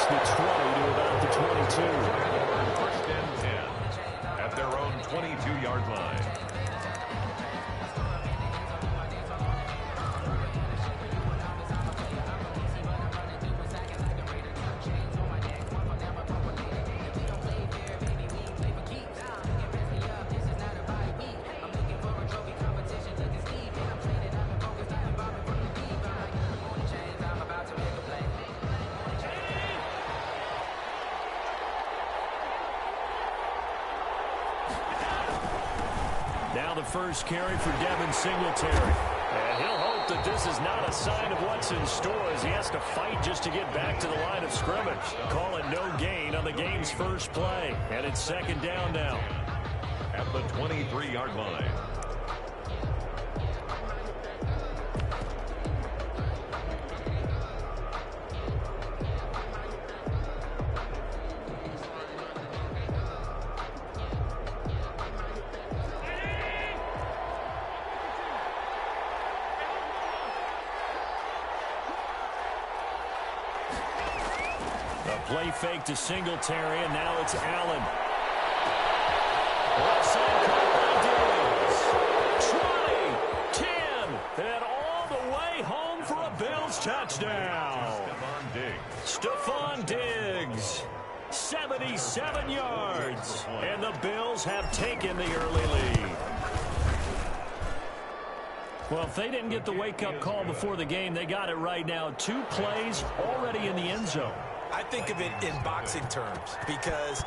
across the 20 to about the 22. First and 10 at their own 22-yard line. Now the first carry for Devin Singletary. And he'll hope that this is not a sign of what's in store as he has to fight just to get back to the line of scrimmage. Call it no gain on the game's first play. And it's second down now. At the 23-yard line. Play fake to Singletary, and now it's Allen. Left side caught by Diggs. 20, 10, and all the way home for a Bills touchdown. Stephon Diggs, 77 yards, and the Bills have taken the early lead. Well, if they didn't get the wake-up call before the game, they got it right now. 2 plays already in the end zone. I think of it in boxing terms because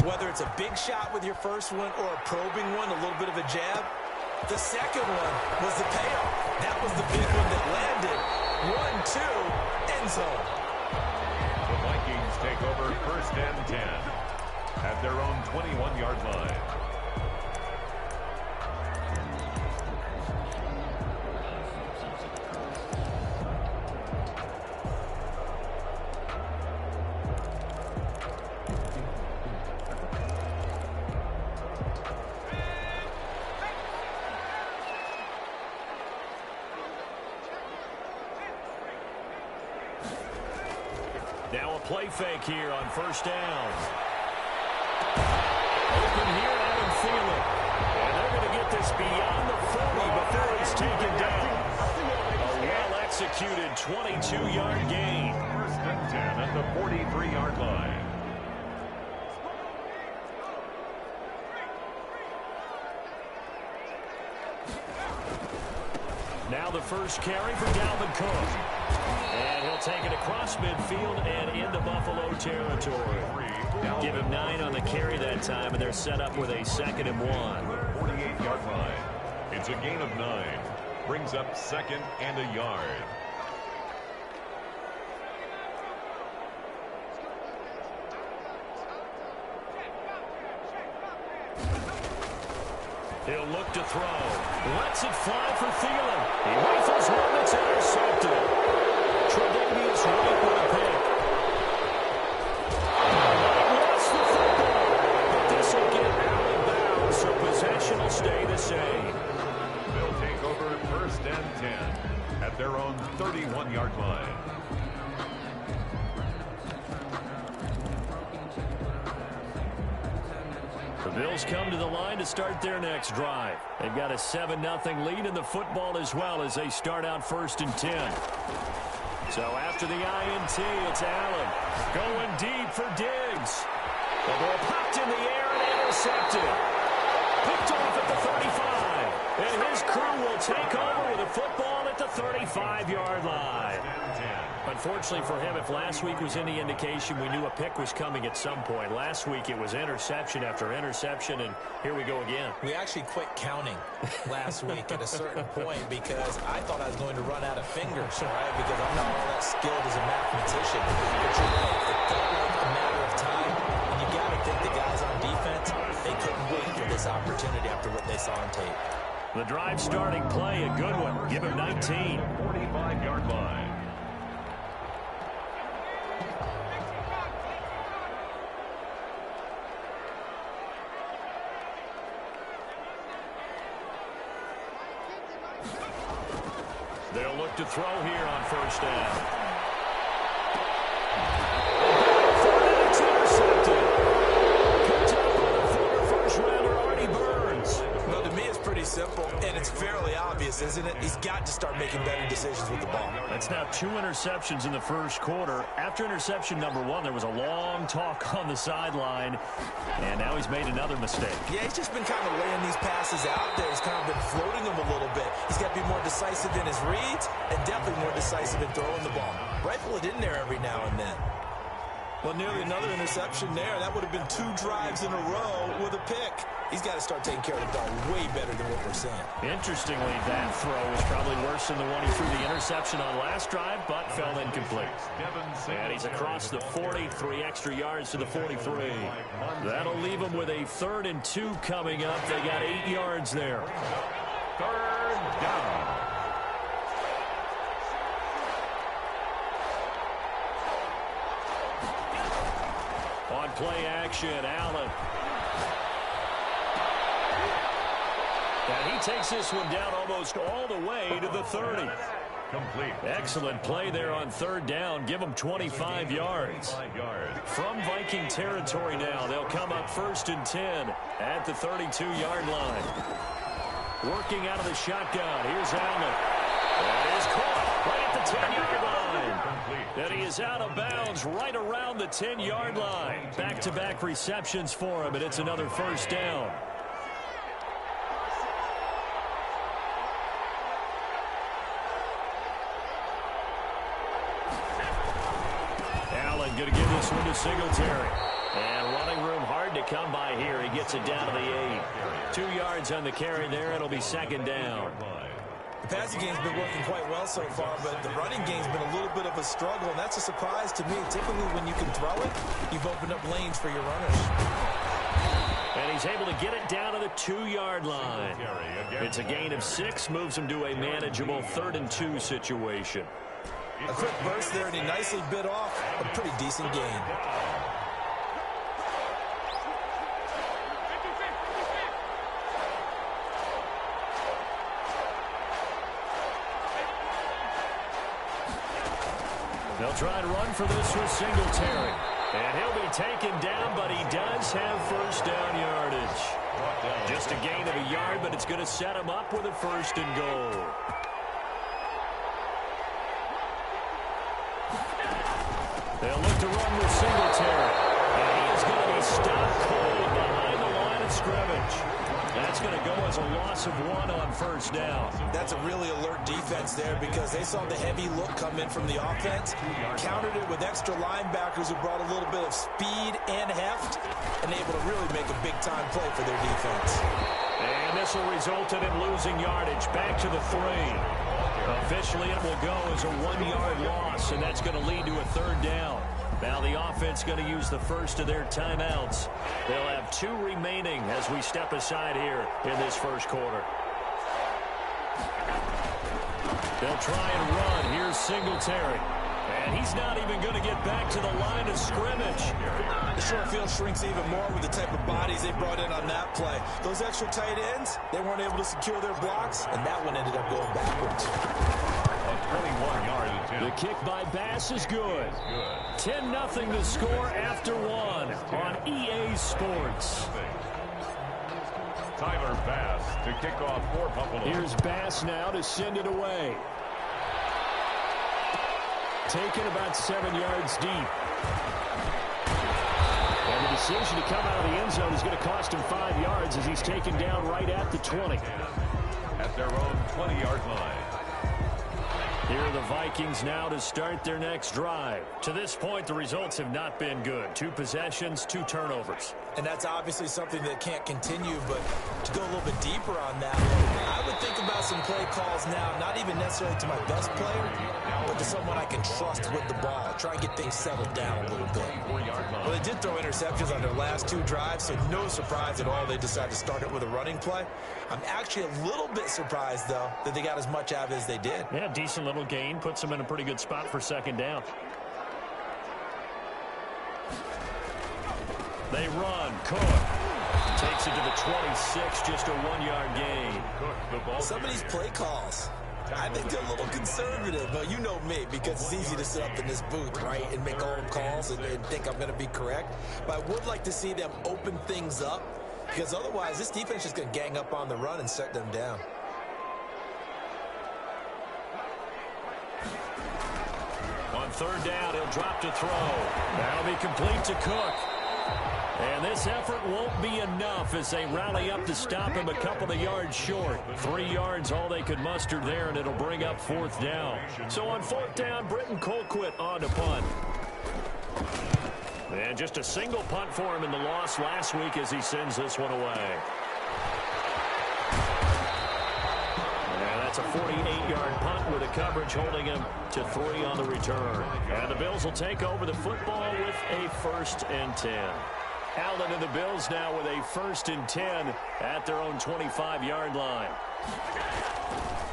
whether it's a big shot with your first one or a probing one, a little bit of a jab, the second one was the payoff. That was the big one that landed. 1-2, end zone. The Vikings take over first and 10 at their own 21-yard line. Now a play fake here on first down. Open here, Adam Thielen. And they're going to get this beyond the 40 before it's taken down. A well-executed 22-yard gain. First and 10 at the 43-yard line. Now the first carry for Dalvin Cook. And he'll take it across midfield and into Buffalo territory. Give him 9 on the carry that time, and they're set up with a 2nd and 1. 48-yard line. It's a gain of 9. Brings up 2nd and a yard. He'll look to throw. Lets it fly for Thielen. He rifles one that's intercepted. Tre'Davious White with a pick. Lost the football. But this will get out of bounds, so possession will stay the same. They'll take over first and 10 at their own 31-yard line. The Bills come to the line to start their next drive. They've got a 7-0 lead in the football as well as they start out first and 10. So after the INT, it's Allen going deep for Diggs. The ball popped in the air and intercepted. Picked off at the 35. And his crew will take over with a football at the 35-yard line. Unfortunately for him, if last week was any indication, we knew a pick was coming at some point. Last week it was interception after interception, and here we go again. We actually quit counting last week at a certain point because I thought I was going to run out of fingers, right? Because I'm not all that skilled as a mathematician. But you're right, it felt like a matter of time. And you got to think the guys on defense, they couldn't wait for this opportunity after what they saw on tape. The drive starting play, a good one. Give him 19. 45-yard line. They'll look to throw here on first down. this, isn't it? He's got to start making better decisions with the ball. That's now 2 interceptions in the first quarter. After interception number 1, there was a long talk on the sideline, and now he's made another mistake. Yeah, he's just been kind of laying these passes out there. He's kind of been floating them a little bit. He's got to be more decisive in his reads and definitely more decisive in throwing the ball. Rifle it in there every now and then. Well, nearly another interception there. That would have been 2 drives in a row with a pick. He's got to start taking care of the ball way better than what we're seeing. Interestingly, that throw was probably worse than the one he threw the interception on last drive, but fell incomplete. And he's across the 40, 3 extra yards to the 43. That'll leave him with a 3rd and 2 coming up. They got 8 yards there. 3rd down. On play action, Allen. And he takes this one down almost all the way to the 30. Complete. Excellent play there on 3rd down. Give them 25 yards. From Viking territory now, they'll come up 1st and 10 at the 32-yard line. Working out of the shotgun. Here's Allen. That is caught right at the 10-yard line. And he is out of bounds right around the 10-yard line. Back-to-back receptions for him, and it's another 1st down. Allen going to give this one to Singletary. And running room hard to come by here. He gets it down to the 8. 2 yards on the carry there. It'll be 2nd down. The passing game's been working quite well so far, but the running game's been a little bit of a struggle, and that's a surprise to me. Typically, when you can throw it, you've opened up lanes for your runners. And he's able to get it down to the 2-yard line. It's a gain of 6, moves him to a manageable 3rd and 2 situation. A quick burst there, and he nicely bit off a pretty decent gain. They'll try and run for this with Singletary. And he'll be taken down, but he does have 1st down yardage. Just a gain of a yard, but it's going to set him up with a 1st and goal. They'll look to run with Singletary. And he is going to be stopped cold behind the line of scrimmage. That's going to go as a loss of 1 on 1st down. That's a really alert defense there because they saw the heavy look come in from the offense, countered it with extra linebackers who brought a little bit of speed and heft, and able to really make a big-time play for their defense. And this will result in him losing yardage back to the 3. Officially, it will go as a 1-yard loss, and that's going to lead to a 3rd down. Now the offense going to use the first of their timeouts. They'll have 2 remaining as we step aside here in this first quarter. They'll try and run. Here's Singletary. And he's not even going to get back to the line of scrimmage. The short field shrinks even more with the type of bodies they brought in on that play. Those extra tight ends, they weren't able to secure their blocks, and that one ended up going backwards. A 21-yard attempt. The kick by Bass is good. 10-0 the score after 1 on EA Sports. Tyler Bass to kick off for Buffalo. Here's Bass now to send it away. Taken about 7 yards deep. And the decision to come out of the end zone is going to cost him 5 yards as he's taken down right at the 20. At their own 20-yard line. Here are the Vikings now to start their next drive. To this point, the results have not been good. 2 possessions, 2 turnovers. And that's obviously something that can't continue, but to go a little bit deeper on that, I would think about some play calls now, not even necessarily to my best player, but to someone I can trust with the ball. Try and get things settled down a little bit. Well, they did throw interceptions on their last 2 drives, so no surprise at all they decided to start it with a running play. I'm actually a little bit surprised, though, that they got as much out of it as they did. Yeah, decent little gain. Puts them in a pretty good spot for 2nd down. They run. Cook takes it to the 26, just a 1-yard gain. Some of these play calls, I think they're a little conservative, but you know me, because it's easy to sit up in this booth, right, and make all calls and think I'm going to be correct. But I would like to see them open things up, because otherwise this defense is going to gang up on the run and set them down. third down. He'll drop to throw. That'll be complete to Cook. And this effort won't be enough as they rally up to stop him a couple of yards short. 3 yards all they could muster there, and it'll bring up fourth down. So on fourth down, Britton Colquitt on to punt. And just a single punt for him in the loss last week as he sends this one away. And that's a 48-yard punt with a coverage holding him to 3 on the return. And the Bills will take over the football with a 1st and 10. Allen and the Bills now with a 1st and 10 at their own 25-yard line.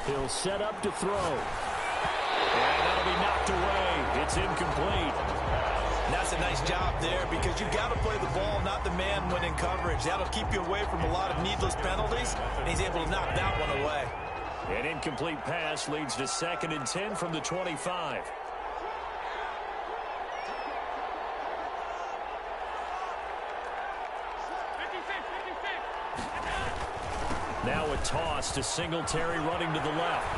He'll set up to throw. And that'll be knocked away. It's incomplete. That's a nice job there because you've got to play the ball, not the man when in coverage. That'll keep you away from a lot of needless penalties, and he's able to knock that one away. An incomplete pass leads to 2nd and 10 from the 25. Now a toss to Singletary running to the left.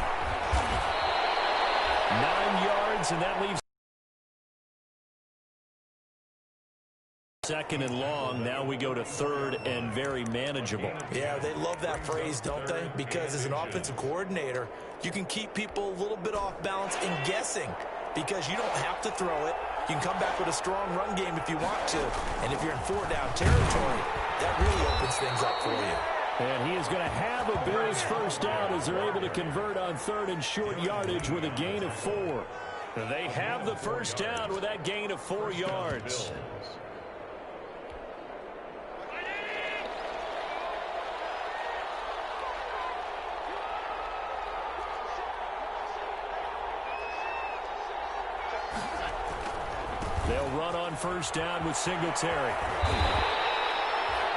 9 yards, and that leaves 2nd and long. Now we go to 3rd and very manageable. Yeah, they love that phrase, don't they? Because as an offensive coordinator, you can keep people a little bit off balance and guessing because you don't have to throw it. You can come back with a strong run game if you want to. And if you're in 4-down territory, that really opens things up for you. And he is going to have a Bills first down as they're able to convert on 3rd and short yardage with a gain of 4. They have the first down with that gain of 4 yards. They'll run on first down with Singletary.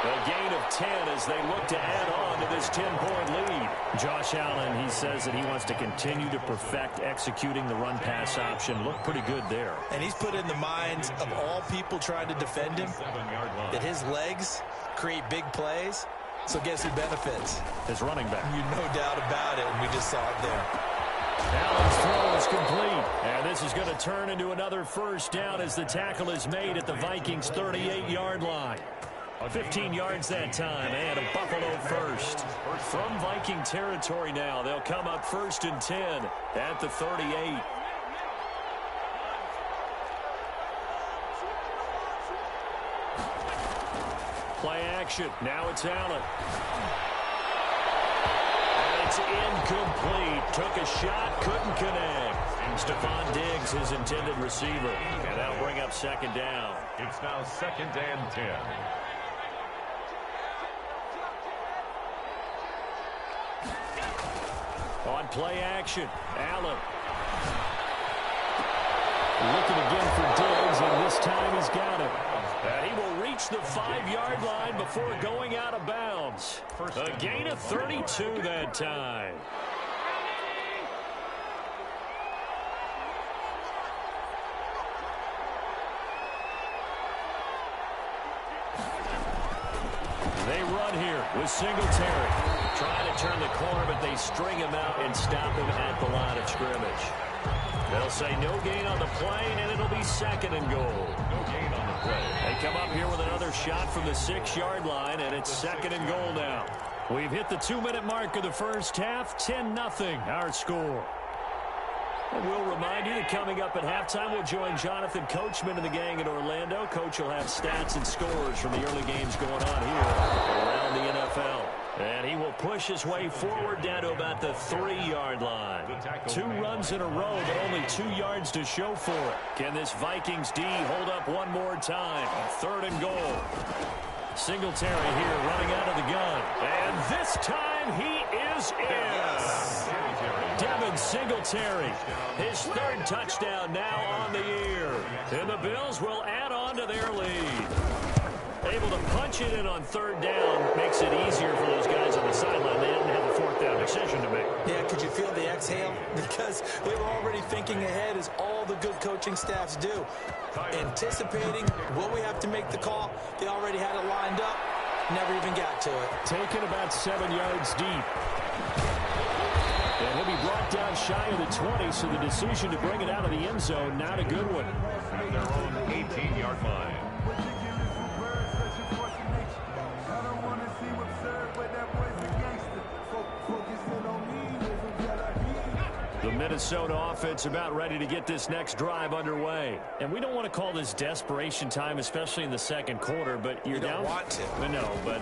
A gain of 10 as they look to add on to this 10-point lead. Josh Allen, he says that he wants to continue to perfect executing the run-pass option. Looked pretty good there. And he's put in the minds of all people trying to defend him that his legs create big plays. So guess who benefits? His running back. You no doubt about it, and we just saw it there. Allen's throw is complete. And this is going to turn into another first down as the tackle is made at the Vikings' 38-yard line. 15 yards that time, and a Buffalo first. From Viking territory now, they'll come up 1st and 10 at the 38. Play action. Now it's Allen. And it's incomplete. Took a shot, couldn't connect. Stephon Diggs, his intended receiver. And that'll bring up 2nd down. It's now 2nd and 10. On play action, Allen. Looking again for Diggs, and this time he's got it. And he will reach the 5-yard line before going out of bounds. A gain of 32 that time. They run here with Singletary. Trying to turn the corner, but they string him out and stop him at the line of scrimmage. They'll say no gain on the play, and it'll be 2nd and goal. No gain on the play. They come up here with another shot from the 6-yard line, and it's 2nd and goal now. We've hit the 2-minute mark of the first half. 10-0 our score. And we'll remind you that coming up at halftime, we'll join Jonathan Coachman and the gang in Orlando. Coach will have stats and scores from the early games going on here around the NFL. And he will push his way forward down to about the 3-yard line. 2 runs in a row, but only 2 yards to show for it. Can this Vikings D hold up one more time? 3rd and goal. Singletary here running out of the gun. And this time he is in. Devin Singletary, his 3rd touchdown now on the year. And the Bills will add on to their lead. Able to punch it in on 3rd down makes it easier for those guys on the sideline. They didn't have a 4th down decision to make. Yeah, could you feel the exhale? Because they were already thinking ahead, as all the good coaching staffs do. Anticipating, will we have to make the call? They already had it lined up. Never even got to it. Taken about 7 yards deep. And he'll be brought down shy of the 20, so the decision to bring it out of the end zone, not a good one. At their own 18-yard line. The Minnesota offense about ready to get this next drive underway. And we don't want to call this desperation time, especially in the second quarter, but you're down. You don't want to. No, but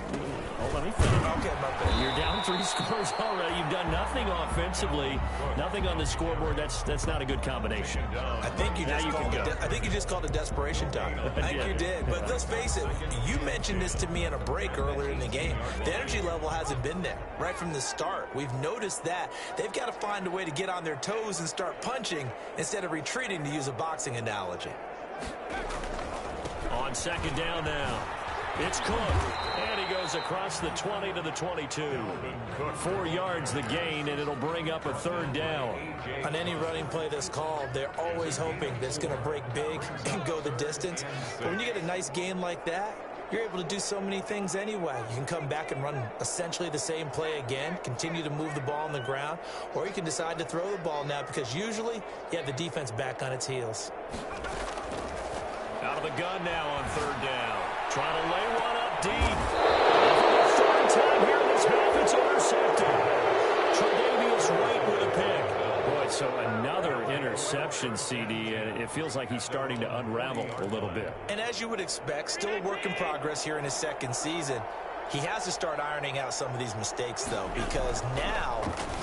let me finish. Okay, my bad. You're down 3 scores already. You've done nothing offensively, nothing on the scoreboard. That's not a good combination. I think you just called it desperation time. I think you did. But let's face it, you mentioned this to me in a break earlier in the game. The energy level hasn't been there right from the start. We've noticed that. They've got to find a way to get on their toes and start punching instead of retreating, to use a boxing analogy. On second down now, it's Cook, and he goes across the 20 to the 22. 4 yards the gain, and it'll bring up a third down. On any running play that's called, they're always hoping that it's going to break big and go the distance. But when you get a nice gain like that, you're able to do so many things anyway. You can come back and run essentially the same play again, continue to move the ball on the ground, or you can decide to throw the ball now because usually you have the defense back on its heels. Out of the gun now on third down. Trying to lay one up deep. For the third time here in this half, it's intercepted. Tre'Davious White with a pick. Boy, so another interception, CD, and it feels like he's starting to unravel a little bit. And as you would expect, still a work in progress here in his second season. He has to start ironing out some of these mistakes, though, because now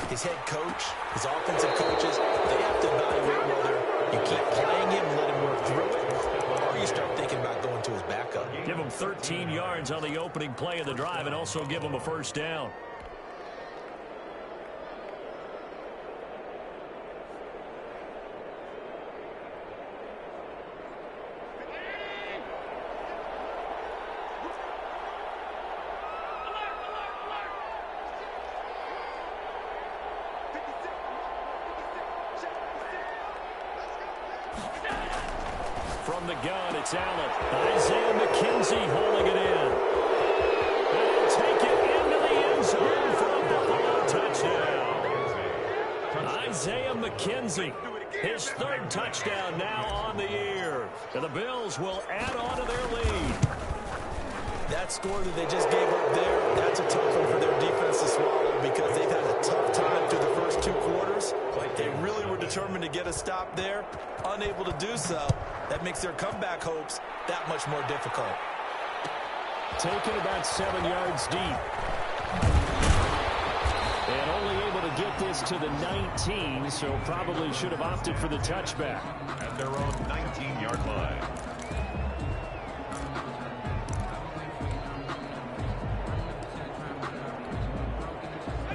his head coach, his offensive coaches, they have to evaluate whether you keep playing him and let him work through it, or you start thinking about going to his backup. Give him 13 yards on the opening play of the drive and also give him a first down. From the gun, it's Allen. Isaiah McKenzie holding it in. And he'll take it into the end zone for a Buffalo touchdown. Isaiah McKenzie, his third touchdown now on the year. And the Bills will add on to their lead. That score that they just gave up there, that's a tough one for their defense to swallow because they've had a tough time through the first 2 quarters. They really were determined to get a stop there, unable to do so. That makes their comeback hopes that much more difficult. Taken about 7 yards deep. And only able to get this to the 19, so probably should have opted for the touchback. At their own 19-yard line.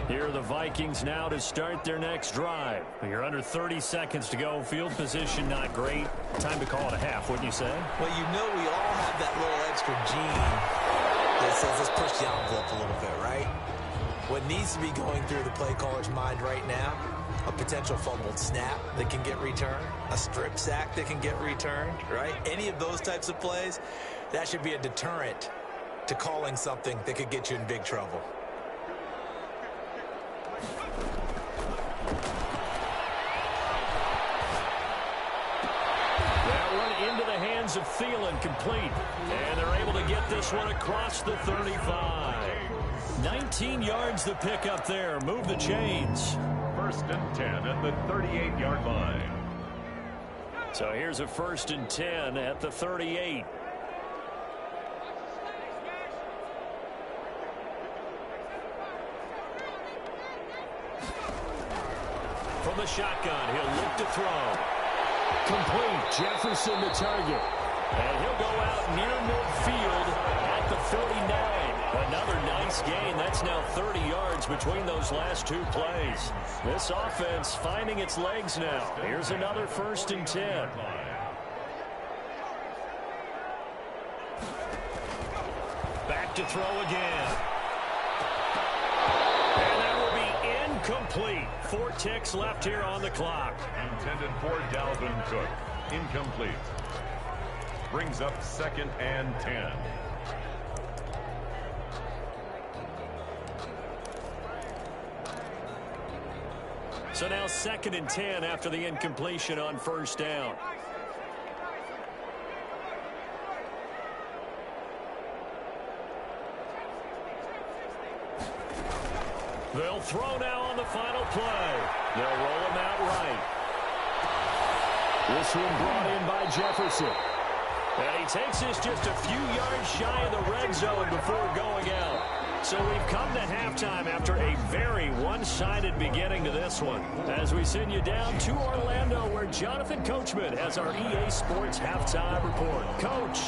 Here are the Vikings now to start their next drive. You're under 30 seconds to go. Field position not great. Time to call it a half, wouldn't you say? Well, you know we all have that little extra gene that says let's push the envelope a little bit, right? What needs to be going through the play caller's mind right now, a potential fumbled snap that can get returned, a strip sack that can get returned, right? Any of those types of plays, that should be a deterrent to calling something that could get you in big trouble. Of Thielen complete, and they're able to get this one across the 35. 19 yards the pick up there. Move the chains. 1st and 10 at the 38-yard line. So here's a 1st and 10 at the 38. From the shotgun, he'll look to throw. Complete. Jefferson the target. And he'll go out near midfield at the 49. Another nice gain. That's now 30 yards between those last 2 plays. This offense finding its legs now. Here's another 1st and 10. Back to throw again. And that will be incomplete. 4 ticks left here on the clock. Intended for Dalvin Cook. Incomplete. Brings up 2nd and 10. So now 2nd and 10 after the incompletion on first down. They'll throw now on the final play. They'll roll him out right. This one brought in by Jefferson. And he takes this just a few yards shy of the red zone before going out. So we've come to halftime after a very one-sided beginning to this one. As we send you down to Orlando, where Jonathan Coachman has our EA Sports halftime report. Coach.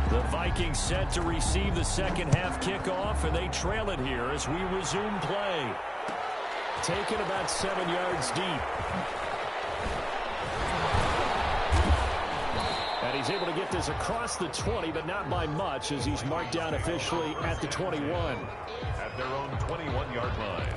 The Vikings set to receive the second half kickoff, and they trail it here as we resume play. Taken about 7 yards deep. And he's able to get this across the 20, but not by much, as he's marked down officially at the 21. At their own 21-yard line.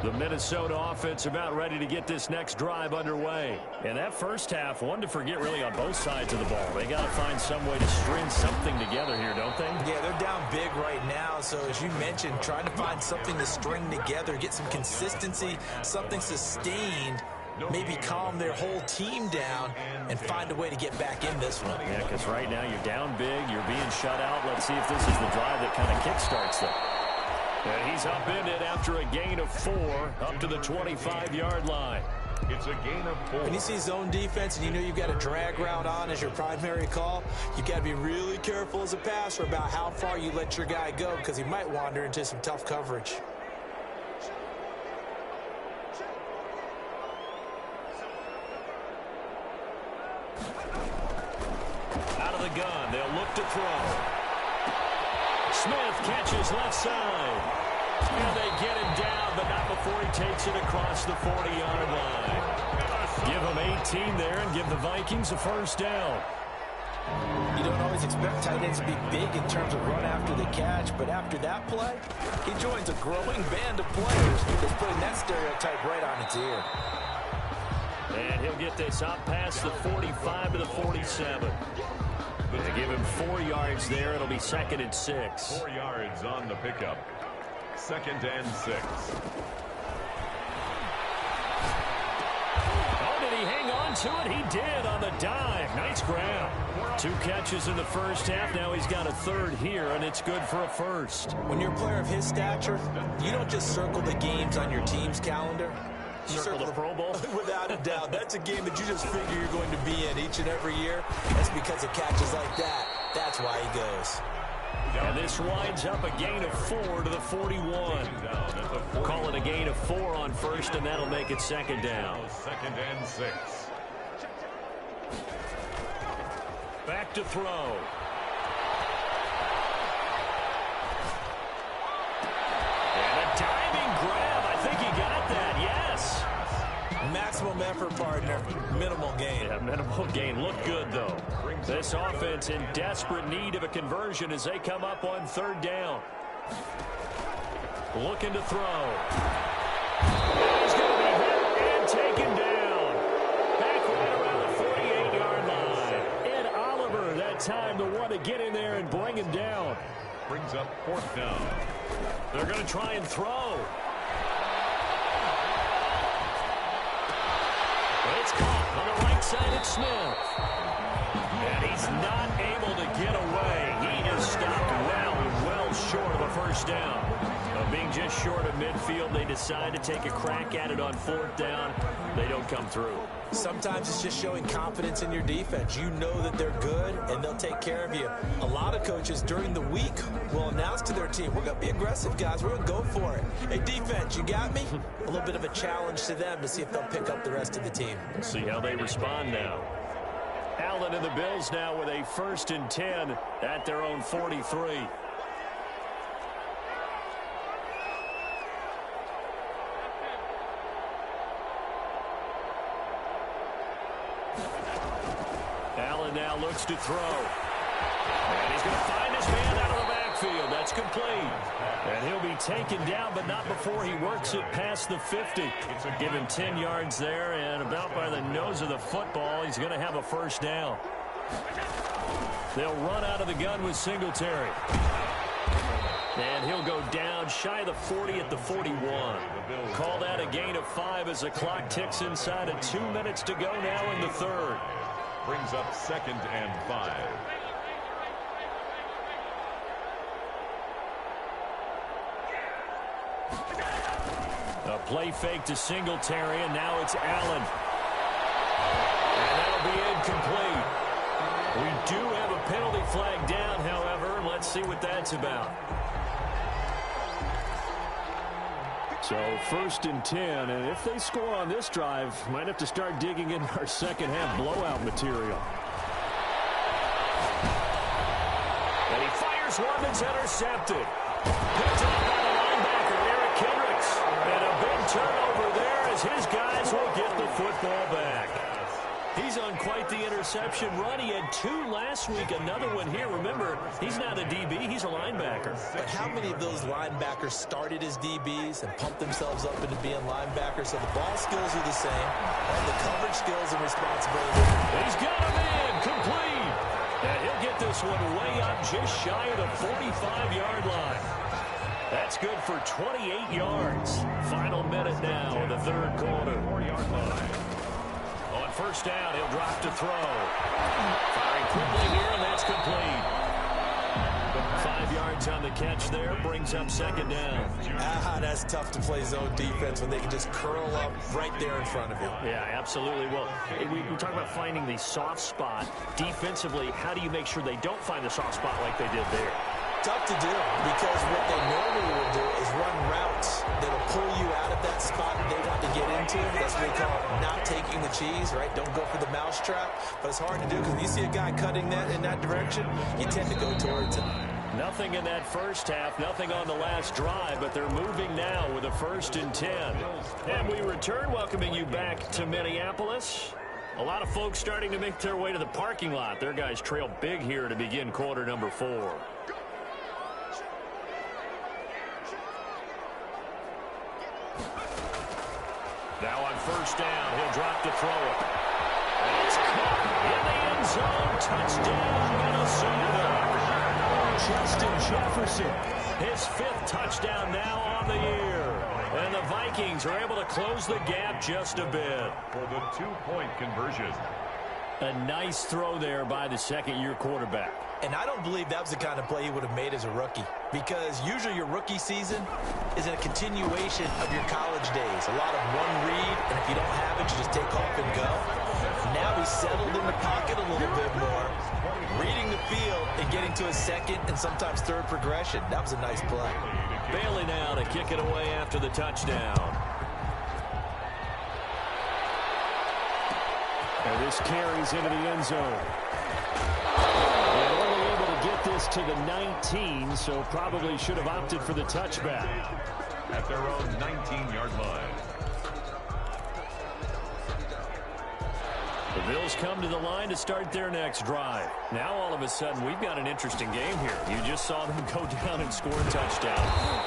The Minnesota offense about ready to get this next drive underway. And that first half, one to forget really on both sides of the ball. They got to find some way to string something together here, don't they? Yeah, they're down big right now. So as you mentioned, trying to find something to string together, get some consistency, something sustained, maybe calm their whole team down and find a way to get back in this one. Yeah, because right now you're down big, you're being shut out. Let's see if this is the drive that kind of kickstarts them. And he's upended after a gain of 4 up to the 25-yard line. It's a gain of 4. When you see zone defense and you know you've got a drag route on as your primary call, you got to be really careful as a passer about how far you let your guy go, because he might wander into some tough coverage. Out of the gun, they'll look to throw. Smith catches left side. And they get him down, but not before he takes it across the 40-yard line. Give him 18 there and give the Vikings a first down. You don't always expect tight ends to be big in terms of run after the catch, but after that play, he joins a growing band of players that's putting that stereotype right on its ear. And he'll get this up past the 45 to the 47. They give him 4 yards there. It'll be 2nd and 6. 4 yards on the pickup. 2nd and 6. Oh, did he hang on to it? He did on the dive. Nice grab. 2 catches in the first half. Now he's got a 3rd here, and it's good for a first. When you're a player of his stature, you don't just circle the games on your team's calendar. You circle the Pro Bowl? Without a doubt. That's a game that you just figure you're going to be in each and every year. That's because of catches like that. That's why he goes. And this winds up a gain of 4 to the 41. Call it a gain of 4 on first, and that'll make it 2nd down. 2nd and 6. Back to throw. And a diving grab. I think he got that, yes. Maximum effort, partner. Minimal gain. Yeah, minimal gain. Looked good, though. This offense in desperate need of a conversion as they come up on 3rd down. Looking to throw. He's going to be hit and taken down. Back right around the 48-yard line. Ed Oliver, that time the one to get in there and bring him down. Brings up 4th down. They're going to try and throw. It's caught on the right side of Smith. And he's not able to get away. He is stopped well short of a first down. Being just short of midfield, they decide to take a crack at it on 4th down. They don't come through. Sometimes it's just showing confidence in your defense. You know that they're good, and they'll take care of you. A lot of coaches during the week will announce to their team, we're going to be aggressive, guys. We're going to go for it. Hey, defense, you got me? A little bit of a challenge to them to see if they'll pick up the rest of the team. We'll see how they respond now. Allen and the Bills now with a 1st and 10 at their own 43. Allen now looks to throw. And he's going to find his man out of the backfield. That's complete. And he'll be taken down, but not before he works it past the 50. Give him 10 yards there, and about by the nose of the football, he's going to have a first down. They'll run out of the gun with Singletary. And he'll go down shy of the 40 at the 41. Call that a gain of 5 as the clock ticks inside of 2 minutes to go now in the third. Brings up 2nd and 5. A play fake to Singletary, and now it's Allen. And that'll be incomplete. We do have a penalty flag down, however, and let's see what that's about. So 1st and 10, and if they score on this drive, might have to start digging in our second half blowout material. And he fires one that's intercepted. Picked up by the linebacker, Eric Kendricks. And a big turnover there as his guys will get the football back. He's on quite the interception run. He had 2 last week, another one here. Remember, he's not a DB, he's a linebacker. But how many of those linebackers started as DBs and pumped themselves up into being linebackers? So the ball skills are the same, and the coverage skills and responsibility. He's got him in, complete. And he'll get this one way up just shy of the 45-yard line. That's good for 28 yards. Final minute now in the third quarter. 4-yard line. On first down, he'll drop to throw. Firing quickly here, and that's complete. 5 yards on the catch there, brings up 2nd down. That's tough to play zone defense when they can just curl up right there in front of you. Yeah, absolutely. Well, we talk about finding the soft spot. Defensively, how do you make sure they don't find the soft spot like they did there? Tough to do, because what they normally will do is run routes that'll pull you out of that spot that they want to get into. That's what they call not taking the cheese, right? Don't go for the mousetrap. But it's hard to do because when you see a guy cutting that in that direction, you tend to go towards him. Nothing in that first half, nothing on the last drive, but they're moving now with a 1st and 10. And we return, welcoming you back to Minneapolis. A lot of folks starting to make their way to the parking lot. Their guys trail big here to begin quarter number 4. Now on first down, he'll drop to throw it. And it's caught in the end zone. Touchdown, Minnesota. Justin Jefferson, his 5th touchdown now on the year. And the Vikings are able to close the gap just a bit. For the 2-point conversion. A nice throw there by the second-year quarterback. And I don't believe that was the kind of play he would have made as a rookie, because usually your rookie season is a continuation of your college days. A lot of one read, and if you don't have it, you just take off and go. Now he's settled in the pocket a little bit more, reading the field and getting to a second and sometimes third progression. That was a nice play. Bailey now to kick it away after the touchdown. And this carries into the end zone. And only able to get this to the 19, so probably should have opted for the touchback. At their own 19-yard line. The Bills come to the line to start their next drive. Now, all of a sudden, we've got an interesting game here. You just saw them go down and score a touchdown.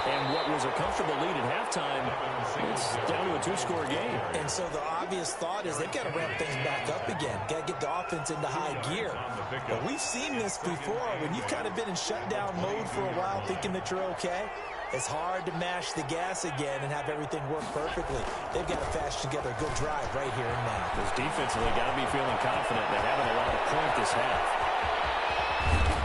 And what was a comfortable lead at halftime, it's down to a 2-score game. And so the obvious thought is they've got to ramp things back up again. Got to get the offense into high gear. But we've seen this before. When you've kind of been in shutdown mode for a while thinking that you're okay, it's hard to mash the gas again and have everything work perfectly. They've got to fashion together a good drive right here and now. Those defensively got to be feeling confident. They haven't allowed a point this half.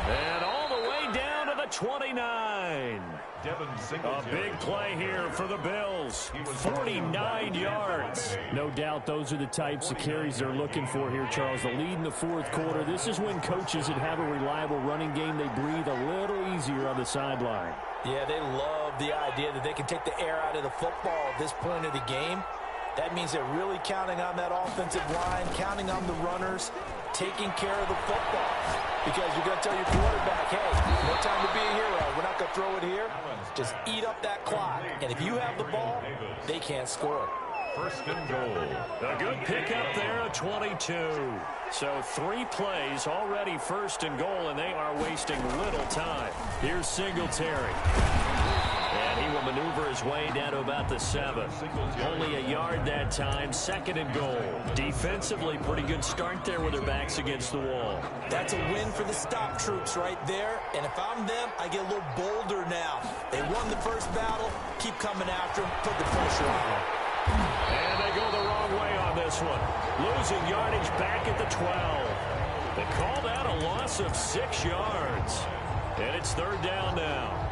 And all the way down to the 29. A big play here for the Bills. 49 yards. No doubt those are the types of carries they're looking for here, Charles. The lead in the fourth quarter. This is when coaches that have a reliable running game, they breathe a little easier on the sideline. Yeah, they love the idea that they can take the air out of the football at this point of the game. That means they're really counting on that offensive line, counting on the runners, taking care of the football. Because you're going to tell your quarterback, hey, no time to be a hero. We're not going to throw it here. Just eat up that clock. And if you have the ball, they can't score. First and goal. A good pickup there at 22. So 3 plays already first and goal, and they are wasting little time. Here's Singletary. And he will to maneuver his way down to about the 7. Only a yard that time, 2nd and goal. Defensively, pretty good start there with their backs against the wall. That's a win for the stop troops right there. And if I'm them, I get a little bolder now. They won the first battle. Keep coming after them. Put the pressure on them. And they go the wrong way on this one. Losing yardage back at the 12. They call that a loss of 6 yards. And it's 3rd down now.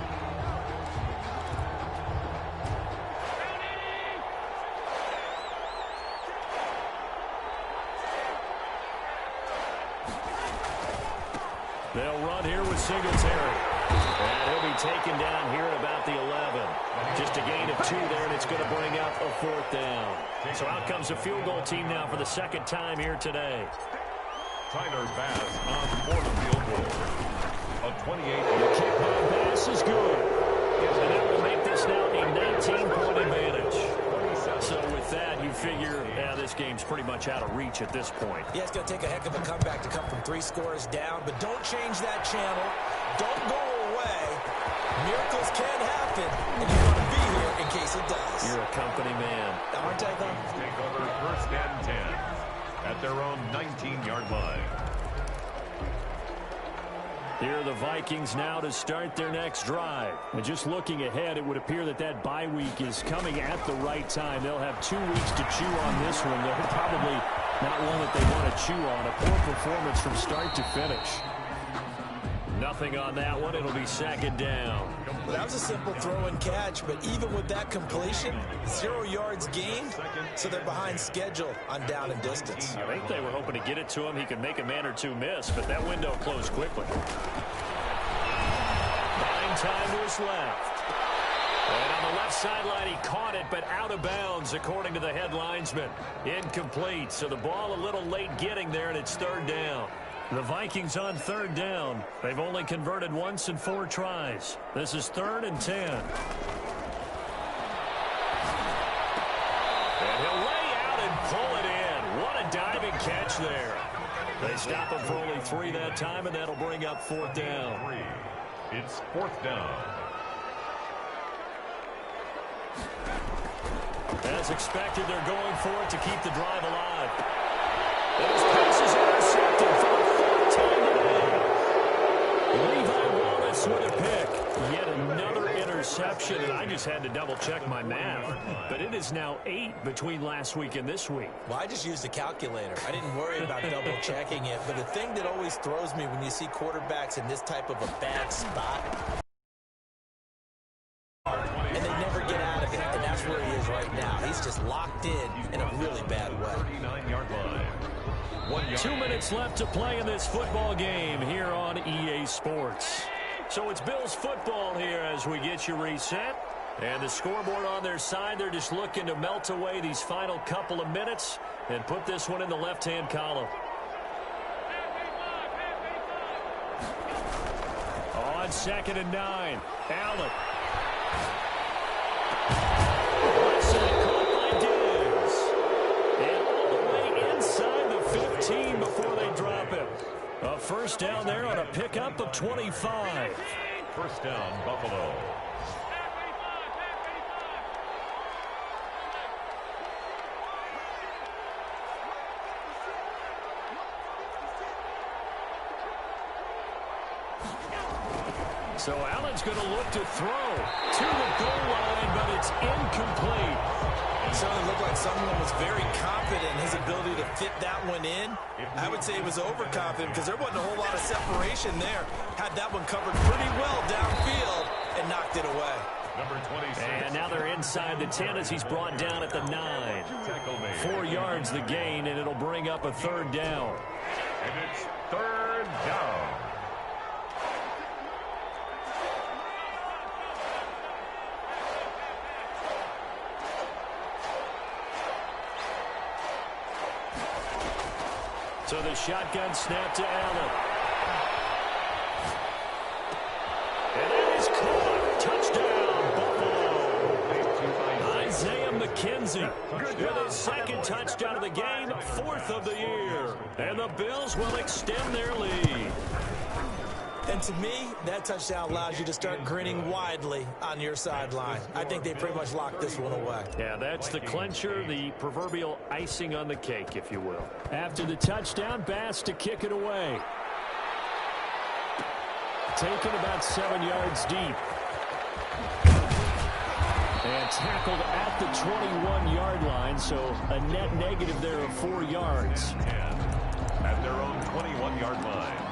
They'll run here with Singletary. And he'll be taken down here at about the 11. Just a gain of 2 there, and it's going to bring up a 4th down. So out comes a field goal team now for the 2nd time here today. Tyler Bass on for the field goal. A 28. The kick by Bass is good. And that will make this now a 19-point advantage. So with that, you figure, yeah, this game's pretty much out of reach at this point. Yeah, it's going to take a heck of a comeback to come from 3 scores down, but don't change that channel. Don't go away. Miracles can happen, and you want to be here in case it does. You're a company man. Aren't I, though? Take over 1st and 10 at their own 19-yard line. Here are the Vikings now to start their next drive. And just looking ahead, it would appear that that bye week is coming at the right time. They'll have 2 weeks to chew on this one. They're probably not one that they want to chew on. A poor performance from start to finish. Nothing on that one. It'll be 2nd down. Well, that was a simple throw and catch, but even with that completion, 0 yards gained, so they're behind schedule on down and distance. I think they were hoping to get it to him. He could make a man or 2 miss, but that window closed quickly. 9 time was left. And on the left sideline, he caught it, but out of bounds, according to the head linesman. Incomplete, so the ball a little late getting there, and it's 3rd down. The Vikings on 3rd down. They've only converted once in 4 tries. This is 3rd and 10. And he'll lay out and pull it in. What a diving catch there. They stop him for only 3 that time, and that'll bring up 4th down. It's 4th down. As expected, they're going for it to keep the drive alive. And his pass is intercepted for the 4th time today. Levi Wallace with a pick. Yet another interception, and I just had to double-check my math. But it is now 8 between last week and this week. Well, I just used a calculator. I didn't worry about double-checking it. But the thing that always throws me when you see quarterbacks in this type of a bad spot, and they never get out of it, and that's where he is right now. He's just locked in a really bad way. 39-yard line. 1 yard. 2 minutes left to play in this football game here on EA Sports. So it's Bills football here as we get you reset. And the scoreboard on their side, they're just looking to melt away these final couple of minutes and put this one in the left-hand column. On 2nd and 9, Allen. Before they drop him. A 1st down there on a pickup of 25. 1st down, Buffalo. So Allen's going to look to throw to the goal line, but it's incomplete. It certainly looked like someone was very confident in his ability to fit that one in. I would say he was overconfident because there wasn't a whole lot of separation there. Had that one covered pretty well downfield and knocked it away. Number 26. And now they're inside the 10 as he's brought down at the 9. 4 yards the gain, and it'll bring up a 3rd down. And it's 3rd down. So the shotgun snap to Allen. And that is caught. Touchdown, Buffalo. Isaiah McKenzie with his 2nd touchdown of the game, 4th of the year. And the Bills will extend their lead. And to me, that touchdown allows you to start grinning widely on your sideline. I think they pretty much locked this one away. Yeah, that's the clincher, the proverbial icing on the cake, if you will. After the touchdown, Bass to kick it away. Taken about 7 yards deep. And tackled at the 21-yard line, so a net negative there of 4 yards. At their own 21-yard line.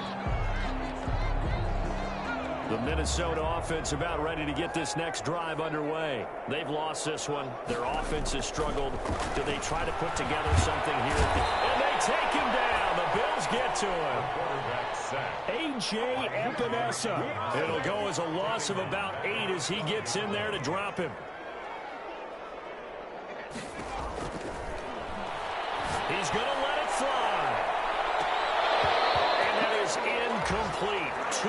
The Minnesota offense about ready to get this next drive underway. They've lost this one. Their offense has struggled. Do they try to put together something here? And they take him down. The Bills get to him. A.J. Epinesa. It'll go as a loss of about 8 as he gets in there to drop him. He's going to let it fly. And that is incomplete. 2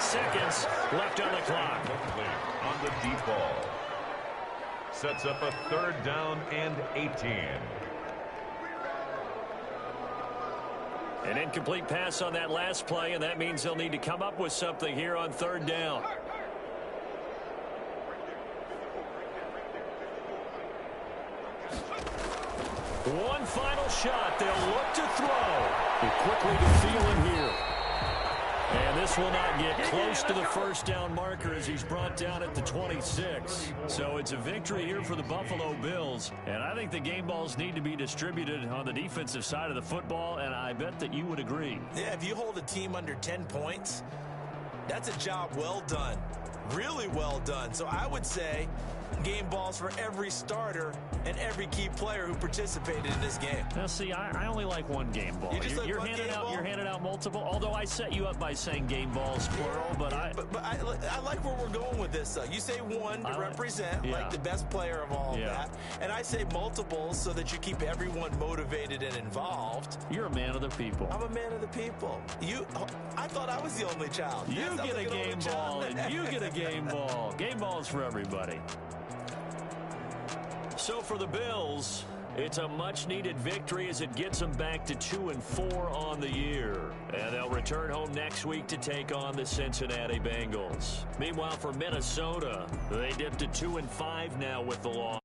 seconds left on the clock. On the deep ball. Sets up a 3rd down and 18. An incomplete pass on that last play, and that means they'll need to come up with something here on 3rd down. One final shot. They'll look to throw. They quickly get feeling here. And this will not get close to the 1st down marker as he's brought down at the 26. So it's a victory here for the Buffalo Bills. And I think the game balls need to be distributed on the defensive side of the football, and I bet that you would agree. Yeah, if you hold a team under 10 points, that's a job well done. Really well done. So I would say game balls for every starter and every key player who participated in this game. Now, see, I only like one game ball. You're handing out multiple. Although I set you up by saying game balls plural, but I like where we're going with this. You say one to represent like the best player of all that, and I say multiples so that you keep everyone motivated and involved. You're a man of the people. I'm a man of the people. I thought I was the only child. You get a game ball, and you get a game ball. Game balls for everybody. So for the Bills, it's a much-needed victory as it gets them back to 2-4 on the year. And they'll return home next week to take on the Cincinnati Bengals. Meanwhile, for Minnesota, they dipped to 2-5 now with the loss.